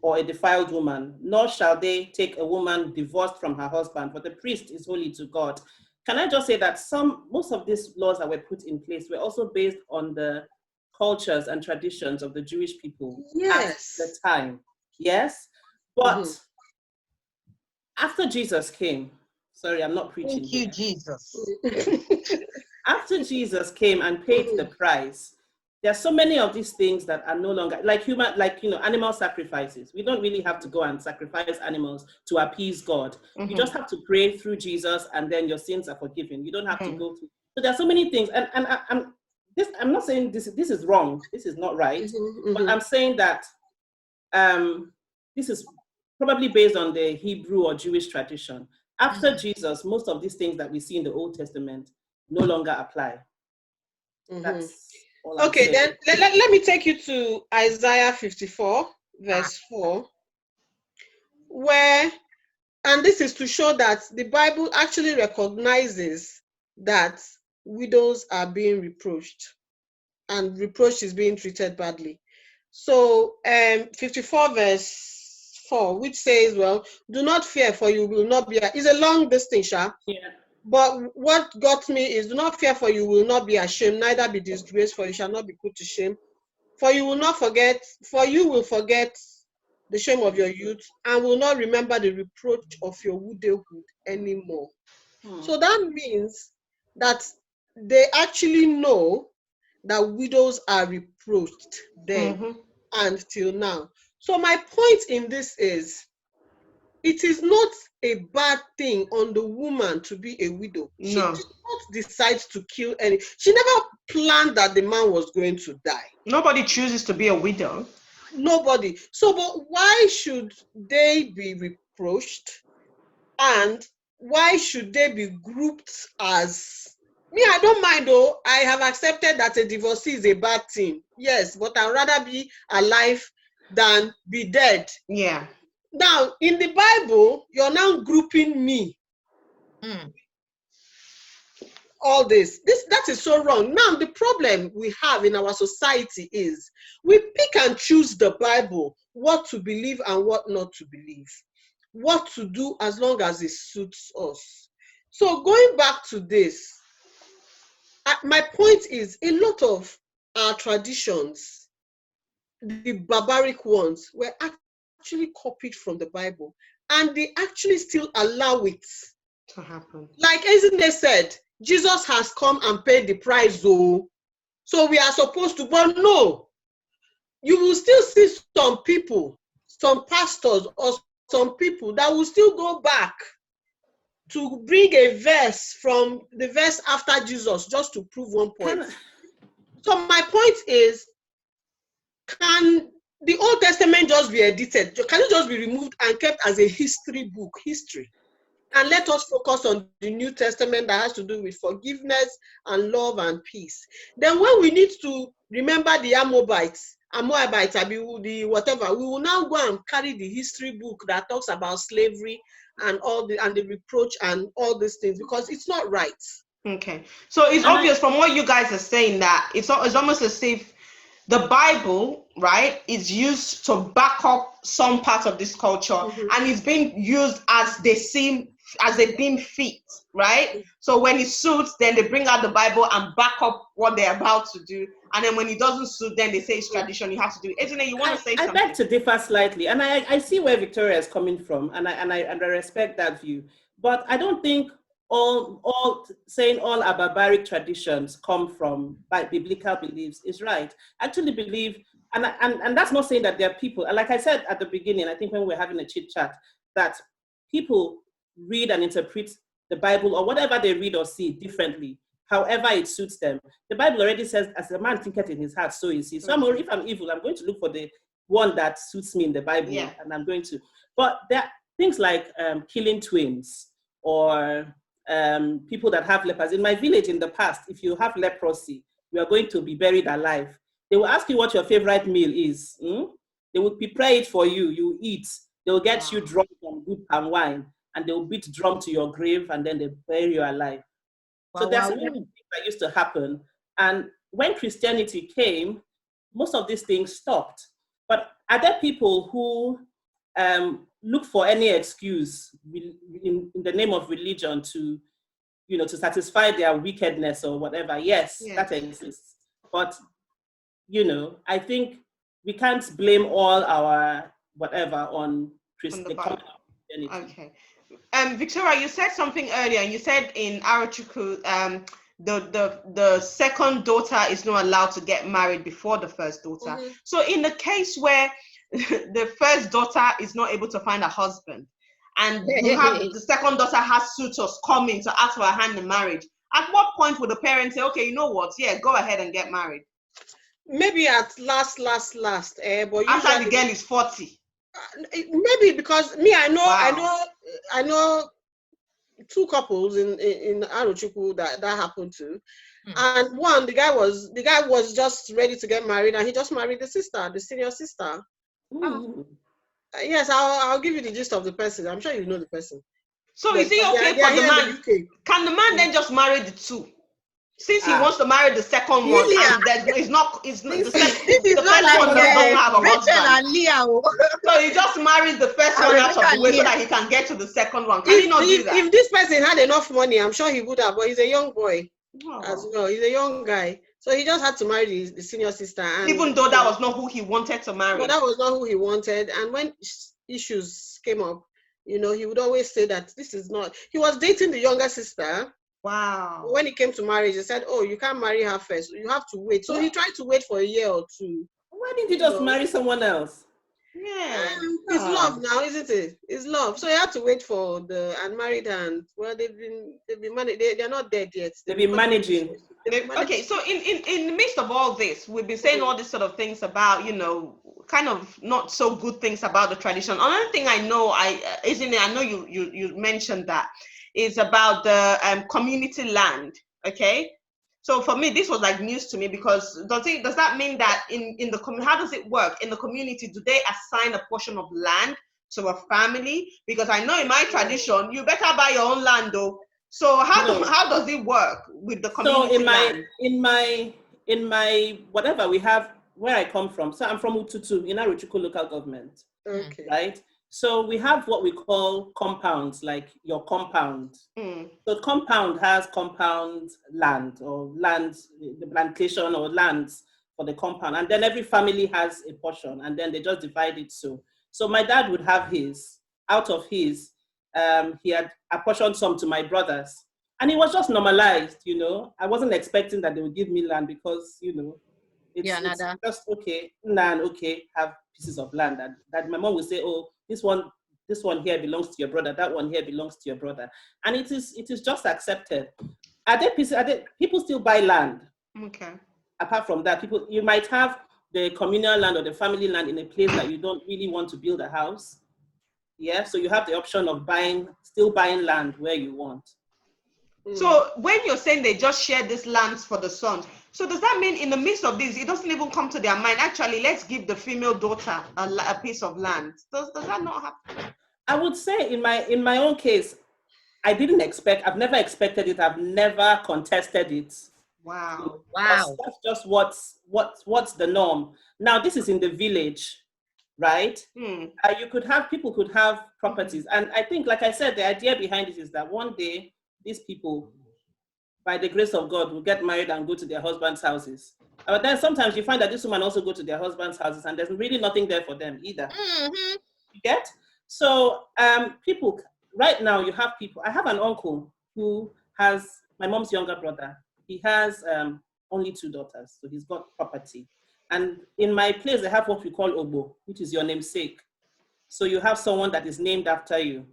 or a defiled woman, nor shall they take a woman divorced from her husband, for the priest is holy to God. Can I just say that most of these laws that were put in place were also based on the cultures and traditions of the Jewish people at the time. Yes? But after Jesus came, sorry, I'm not preaching. Thank you, Jesus. After Jesus came and paid the price, there are so many of these things that are no longer like animal sacrifices. We don't really have to go and sacrifice animals to appease God. You just have to pray through Jesus, and then your sins are forgiven. You don't have to go through. So there are so many things, and I'm not saying this is wrong. This is not right. But I'm saying that this is probably based on the Hebrew or Jewish tradition. After Jesus, most of these things that we see in the Old Testament no longer apply. That's all I'm okay, saying. then let me take you to Isaiah 54, verse 4, where, and this is to show that the Bible actually recognizes that widows are being reproached, and reproach is being treated badly. So 54 verse 4, which says, well, do not fear, for you will not be, it's a long distinction. Yeah. But what got me is, do not fear, for you will not be ashamed, neither be disgraced, for you shall not be put to shame. For you will not forget, for you will forget the shame of your youth, and will not remember the reproach of your widowhood anymore. So that means that they actually know that widows are reproached then and till now. So my point in this is, it is not a bad thing on the woman to be a widow. No. She did not decide to kill any. She never planned that the man was going to die. Nobody chooses to be a widow. Nobody. So, but why should they be reproached? And why should they be grouped as... Me, I don't mind though. I have accepted that a divorcee is a bad thing. Yes, but I'd rather be alive than be dead. Yeah. Now, in the Bible, you're now grouping me. All this, that is so wrong. Now, the problem we have in our society is we pick and choose the Bible, what to believe and what not to believe, what to do as long as it suits us. So going back to this, my point is, a lot of our traditions, the barbaric ones, were actually copied from the Bible, and they actually still allow it to happen. Like Ezine said, Jesus has come and paid the price, so we are supposed to, but no, you will still see some people, some pastors or some people that will still go back to bring a verse from the verse after Jesus just to prove one point. So my point is, can the Old Testament just be edited? Can it just be removed and kept as a history book, history? And let us focus on the New Testament that has to do with forgiveness and love and peace. Then when we need to remember the Moabites, the whatever, we will now go and carry the history book that talks about slavery and the reproach and all these things, because it's not right. Okay. So it's obvious from what you guys are saying that it's almost as if the Bible, right, is used to back up some part of this culture, and it's being used as they deem fit, right? So when it suits, then they bring out the Bible and back up what they're about to do, and then when it doesn't suit, then they say it's tradition, you have to do it. Isn't it? You want to say something? I beg to differ slightly, and I see where Victoria is coming from, and I respect that view, but I don't think all our barbaric traditions come from biblical beliefs is right. I actually believe, and that's not saying that there are people, and like I said at the beginning, I think when we're having a chit chat, that people read and interpret the Bible or whatever they read or see differently, however it suits them. The Bible already says, as a man thinketh in his heart, so is he. So if I'm evil, I'm going to look for the one that suits me in the Bible, and I'm going to. But there are things like killing twins, or people that have lepers. In my village in the past, if you have leprosy, you are going to be buried alive. They will ask you what your favorite meal is. They will prepare it for you. You eat. They will get you drunk on good palm wine, and they will beat drum to your grave, and then they bury you alive. So there's a lot of things that used to happen. And when Christianity came, most of these things stopped. But are there people who look for any excuse in the name of religion to satisfy their wickedness or whatever? Yes, that exists. But, I think we can't blame all our whatever on Christianity. Okay. Victoria, you said something earlier. You said in Arachuku, the second daughter is not allowed to get married before the first daughter. So in the case where the first daughter is not able to find a husband, and you have the second daughter has suitors coming to ask for her hand in marriage, at what point would the parents say, okay, you know what, yeah, go ahead and get married? Maybe at last, but after the girl is 40. Maybe because me, I Wow. know two couples in Aruchukwu that happened to, and one, the guy was just ready to get married, and he just married the sister, the senior sister. Yes, I'll give you the gist of the person. I'm sure you know the person. So is it okay for the man? Can the man then just marry the two? Since he wants to marry the second one, and it's not the first one doesn't have a husband. So he just marries the first one out of the way so that he can get to the second one. Can he not do that? If this person had enough money, I'm sure he would have, but he's a young boy as well. He's a young guy. So he just had to marry the senior sister. And, even though that was not who he wanted to marry. No, that was not who he wanted. And when issues came up, he would always say that this is not. He was dating the younger sister. Wow. When it came to marriage, he said, oh, you can't marry her first. You have to wait. So he tried to wait for a year or two. Why didn't you just marry someone else? Yeah. It's love now, isn't it? It's love. So he had to wait for and married her. And well, they've been managed. They're not dead yet. They've been managing. Okay, so in the midst of all this, we've been saying all these sort of things about, kind of not so good things about the tradition. Another thing I know, I know you mentioned that, is about the community land. Okay, so for me this was like news to me, because does that mean that in the community, how does it work in the community? Do they assign a portion of land to a family? Because I know in my tradition you better buy your own land though. So how does it work with the community land? in my whatever we have, where I come from, so I'm from Ututu in Aruchukwu local government. Okay. Right? So we have what we call compounds, like your compound. So compound has compound land, or lands, the plantation or lands for the compound. And then every family has a portion, and then they just divide it. So my dad would have his. Out of his, he had apportioned some to my brothers. And it was just normalized, I wasn't expecting that they would give me land, because, it's just okay, have pieces of land that my mom would say, oh, this one here belongs to your brother, that one here belongs to your brother, and it is just accepted. People still buy land. Okay. Apart from that, you might have the communal land or the family land in a place that you don't really want to build a house. Yeah, so you have the option of still buying land where you want. So when you're saying they just share these lands for the sons, so does that mean in the midst of this, it doesn't even come to their mind, actually, let's give the female daughter a piece of land? Does that not happen? I would say in my own case, I've never expected it. I've never contested it. Wow. Wow. That's just what's the norm. Now, this is in the village, right? People could have properties. And I think, like I said, the idea behind it is that one day, these people, by the grace of God, will get married and go to their husbands' houses. But then sometimes you find that this woman also go to their husbands' houses, and there's really nothing there for them either. You get? So people, right now you have people. I have an uncle who has my mom's younger brother. He has only 2 daughters, so he's got property. And in my place, they have what we call Obo, which is your namesake. So you have someone that is named after you.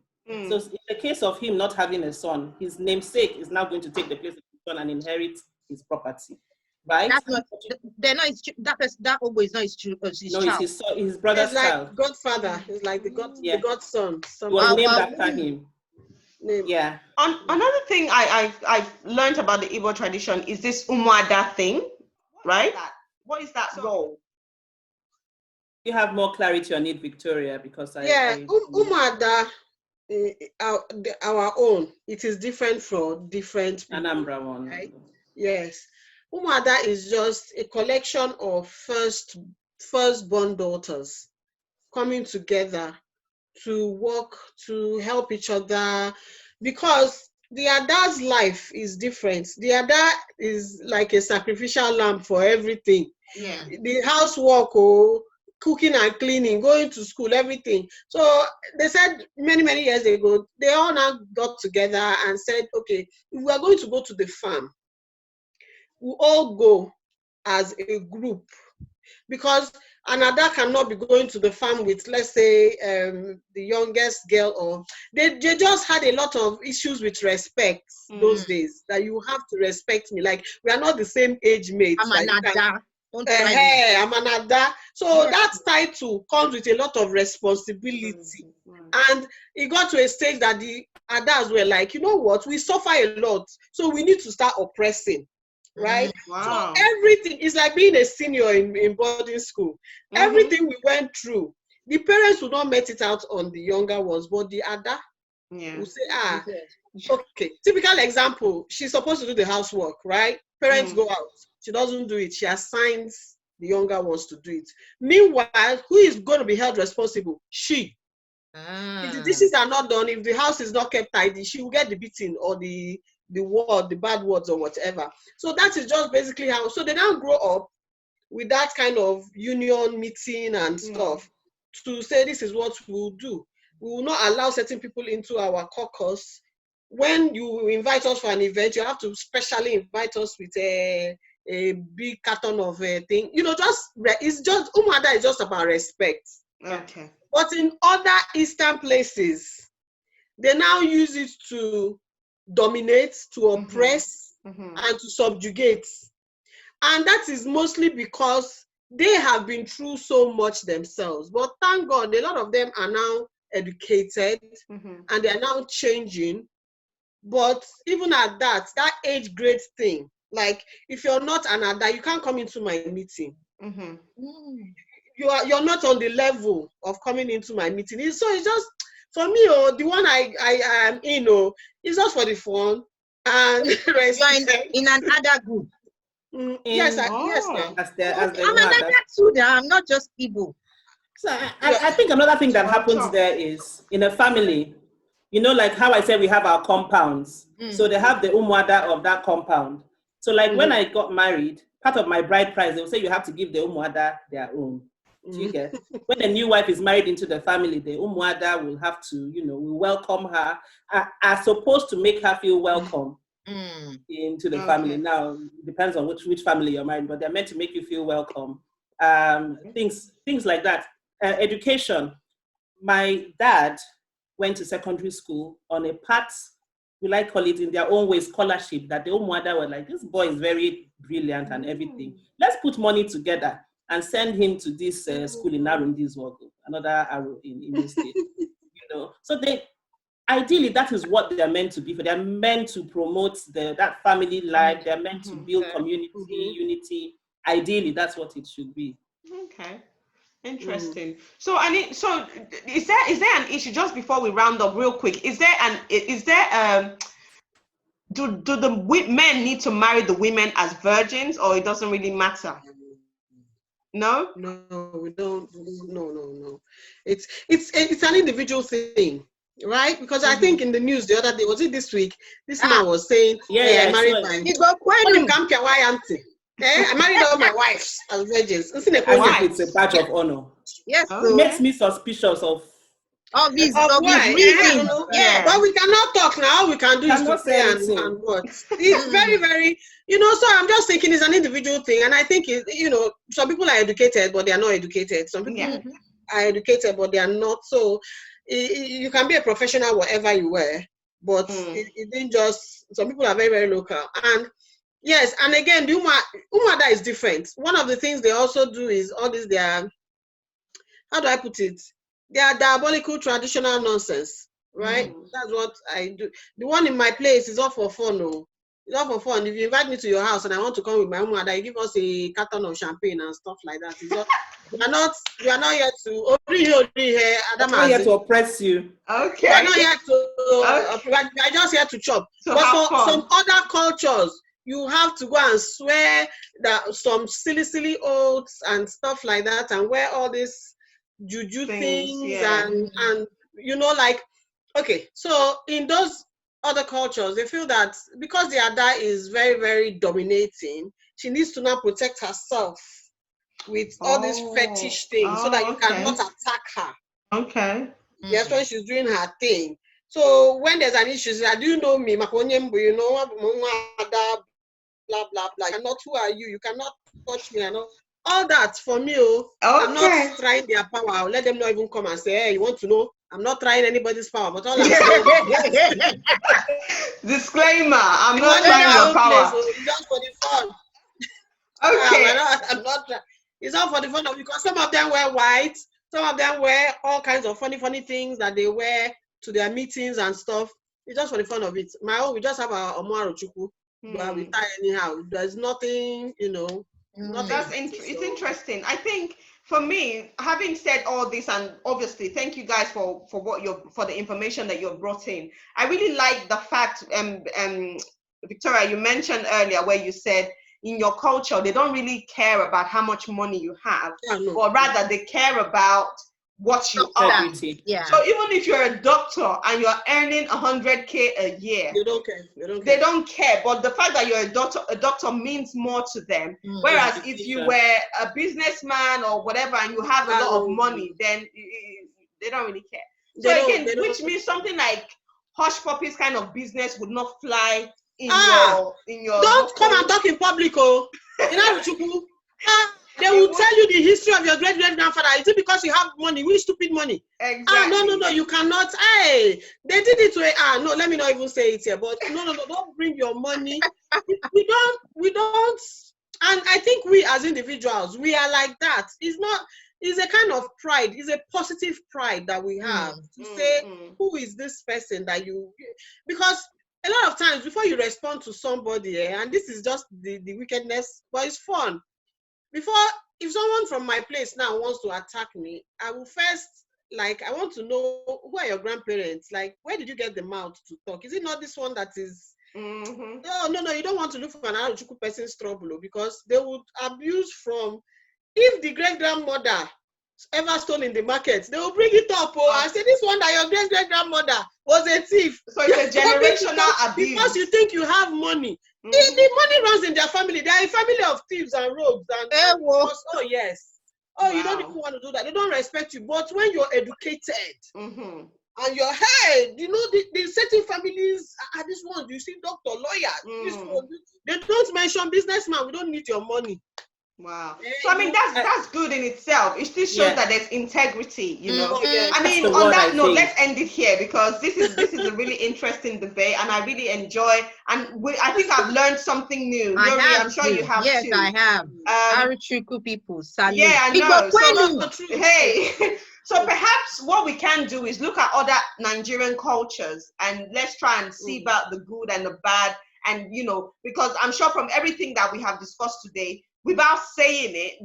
So in the case of him not having a son, his namesake is now going to take the place of his son and inherit his property, right? That's not. That always not his child. It's his brother's child. Like Godfather. It's like the godson. He was named after him. Yeah. Another thing I've learned about the Igbo tradition is this Umuada thing, right? What is that role? You have more clarity on it, Victoria, because Umuada. Our own, it is different from different people. Anambra one, right? Yes. Umuada is just a collection of firstborn daughters coming together to work, to help each other, because the Ada's life is different. The Ada is like a sacrificial lamb for everything. Yeah. The housework, cooking and cleaning, going to school, everything. So they said many years ago, they all now got together and said, okay, we are going to go to the farm. we all go as a group, because an Ada cannot be going to the farm with, let's say, the youngest girl, or they just had a lot of issues with respect those days, that you have to respect me. Like, we are not the same age mates. I'm an Ada. Hey, I'm an Ada. So that title comes with a lot of responsibility. And it got to a stage that the Adas were like, you know what, we suffer a lot, so we need to start oppressing. Right? Wow. So everything is like being a senior in boarding school. Everything we went through, the parents would not met it out on the younger ones, but the Ada will say, okay. Typical example, she's supposed to do the housework, right? Parents go out. She doesn't do it. She assigns the younger ones to do it. Meanwhile, who is going to be held responsible? She. If the dishes are not done, if the house is not kept tidy, she will get the beating or the word, the bad words or whatever. So that is just basically how. So they now grow up with that kind of union meeting and stuff to say, this is what we will do. We will not allow certain people into our caucus. When you invite us for an event, you have to specially invite us with a big carton of a thing. You know, it's just, Umuada is just about respect. Okay. But in other Eastern places, they now use it to dominate, to oppress, and to subjugate. And that is mostly because they have been through so much themselves. But thank God, a lot of them are now educated and they are now changing. But even at that age grade thing, like, if you're not an Ada, you can't come into my meeting. You're not on the level of coming into my meeting. So it's just, for me, the one I am in, it's just for the fun. And you're in an Ada group. Yes, yes. I'm an Ada too. I'm not just Igbo. So I think another thing that happens there is, in a family, you know, like how I said, we have our compounds. So they have the Umuada of that compound. So like when I got married, part of my bride price, they will say you have to give the Umuada their own. Do you get? When the new wife is married into the family, the Umuada will have to, you know, we welcome her, are supposed to make her feel welcome into the family. Now, it depends on which family you're married, but they're meant to make you feel welcome. Things like that. Education. My dad went to secondary school on a part, we like call it in their own way, scholarship, that the Umuada were like, this boy is very brilliant and everything. Let's put money together and send him to this school in Arundiswago, another Aru in Imo State. You know, so ideally that is what they are meant to be for. They are meant to promote that family life. They are meant to build community, unity. Ideally, that's what it should be. Okay. Interesting. So is there an issue, just before we round up real quick? Do the men need to marry the women as virgins, or it doesn't really matter? No, we don't. No. It's an individual thing, right? Because I think in the news the other day, was it this week? This man was saying, I married my. I married all my wives as virgins. It's a badge of honor. Yes, it makes me suspicious of these reasons. But we cannot talk now. All we can do is to say and what. It's very, very, so I'm just thinking it's an individual thing. And I think, some people are educated, but they are not educated. Some people are educated, but they are not. So you can be a professional, whatever you were, but it didn't just, some people are very, very local. And yes, and again, the Umuada is different. One of the things they also do is all this, how do I put it? They are diabolical traditional nonsense, right? That's what I do. The one in my place is all for fun, no. It's all for fun. If you invite me to your house and I want to come with my Umuada, you give us a carton of champagne and stuff like that. It's not, we are not here to here to oppress you. Okay. We are not here to we are just here to chop. So but for some other cultures, you have to go and swear that some silly oaths and stuff like that, and wear all these juju things and like, okay, so in those other cultures, they feel that because the Ada is very, very dominating, she needs to now protect herself with all these fetish things so that you cannot attack her. Okay. Yes, when she's doing her thing. So when there's an issue, she's like, do you know me? blah, blah, blah. You're not, who are you? You cannot touch me. All that for me, I'm Okay. not trying their power. I'll let them not even come and say, hey, you want to know? I'm not trying anybody's power, but all I'm saying Disclaimer, I'm you not want in trying your your own power. place, it's just for the fun. Okay. I'm not trying. It's all for the fun of, because some of them wear white, some of them wear all kinds of funny things that they wear to their meetings and stuff. It's just for the fun of it. My own, we just have our Omuaru Chukwu, but we tie anyhow. There's nothing, nothing. It's interesting. I think for me, having said all this, and obviously thank you guys for the information that you've brought in. I really like the fact, Victoria, you mentioned earlier where you said in your culture they don't really care about how much money you have, but rather they care about what you are. Yeah. So even if you're a doctor and you're earning 100K a year, they don't care. They don't care. But the fact that you're a doctor means more to them. Whereas if you were a businessman or whatever and you have a lot of money, then they don't really care. So again, which means something like hush puppies kind of business would not fly in your Don't come and talk in public, they will tell you the history of your great-great-grandfather. Is it because you have money? Which stupid money? Exactly. No, you cannot. Hey, they did it to no, let me not even say it here, but no, don't bring your money. we don't, and I think we as individuals, we are like that. It's a kind of pride, it's a positive pride that we have to say, who is this person that you, because a lot of times before you respond to somebody, and this is just the wickedness, but it's fun. If someone from my place now wants to attack me, I will first, I want to know, who are your grandparents? Where did you get the mouth to talk? Is it not this one that is... No, you don't want to look for an Aruchuku person's trouble, because they would abuse from... If the great-grandmother ever stole in the market, they will bring it up and say, this one that your great-great-grandmother was a thief. So it's a generational abuse. Because you think you have money. The money runs in their family. They are a family of thieves and rogues. And yes. Wow. You don't even want to do that. They don't respect you. But when you're educated and you're, hey, the certain families are this one. You see, doctor, lawyer, this one. They don't mention businessman. We don't need your money. Wow. So I mean that's good in itself. It still shows that there's integrity, I mean, on that note, let's end it here, because this is a really interesting debate, and I really enjoy, and I think I've learned something new. I'm sure you have too. Yes, I have. Aruchuku people, salute. Yeah, I know. So, hey, so perhaps what we can do is look at other Nigerian cultures and let's try and see about the good and the bad, and because I'm sure from everything that we have discussed today, without saying it,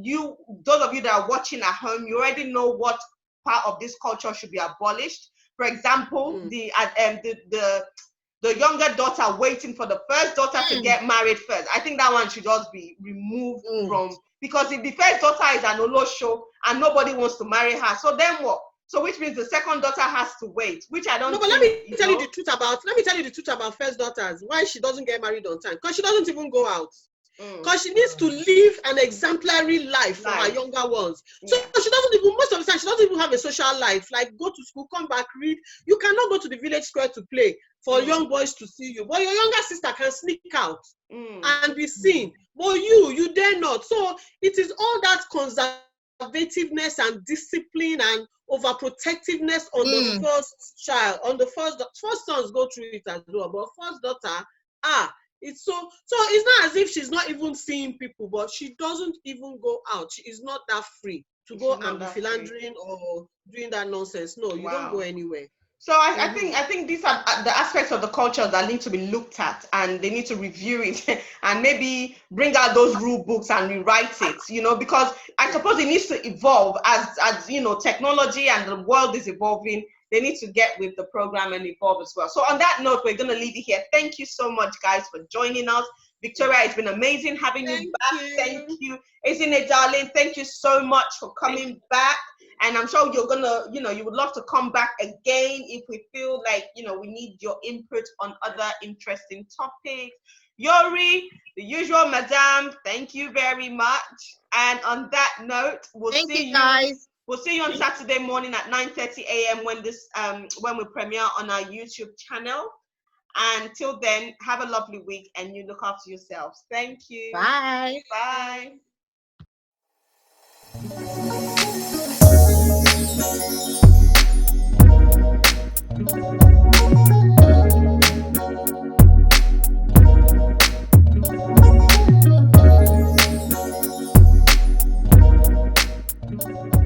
those of you that are watching at home, you already know what part of this culture should be abolished. For example, the younger daughter waiting for the first daughter to get married first. I think that one should just be removed from, because if the first daughter is an Olosho and nobody wants to marry her, so then what? So which means the second daughter has to wait, which I don't know. But let me tell you the truth about first daughters. Why she doesn't get married on time? Because she doesn't even go out. Because she needs to live an exemplary life for her younger ones. So she doesn't even, most of the time, she doesn't even have a social life. Go to school, come back, read. You cannot go to the village square to play for young boys to see you. But your younger sister can sneak out and be seen. But you dare not. So it is all that conservativeness and discipline and overprotectiveness on the first child. On the first sons go through it as well. But first daughter, it's so it's not as if she's not even seeing people, but she doesn't even go out. She is not that free to go and be philandering or doing that nonsense. No, you don't go anywhere. So I think these are the aspects of the culture that need to be looked at, and they need to review it and maybe bring out those rule books and rewrite it, because I suppose it needs to evolve as technology and the world is evolving. They need to get with the program and evolve as well. So on that note, we're going to leave it here. Thank you so much, guys, for joining us. Victoria, it's been amazing having you back. Thank you. Isn't darling? Thank you so much for coming back. And I'm sure you're gonna, you would love to come back again if we feel like, we need your input on other interesting topics. Yori, the usual madam, thank you very much. And on that note, we'll see you guys. We'll see you on Saturday morning at 9:30 a.m. when we premiere on our YouTube channel. Until then, have a lovely week and you look after yourselves. Thank you. Bye. Bye. Thank you.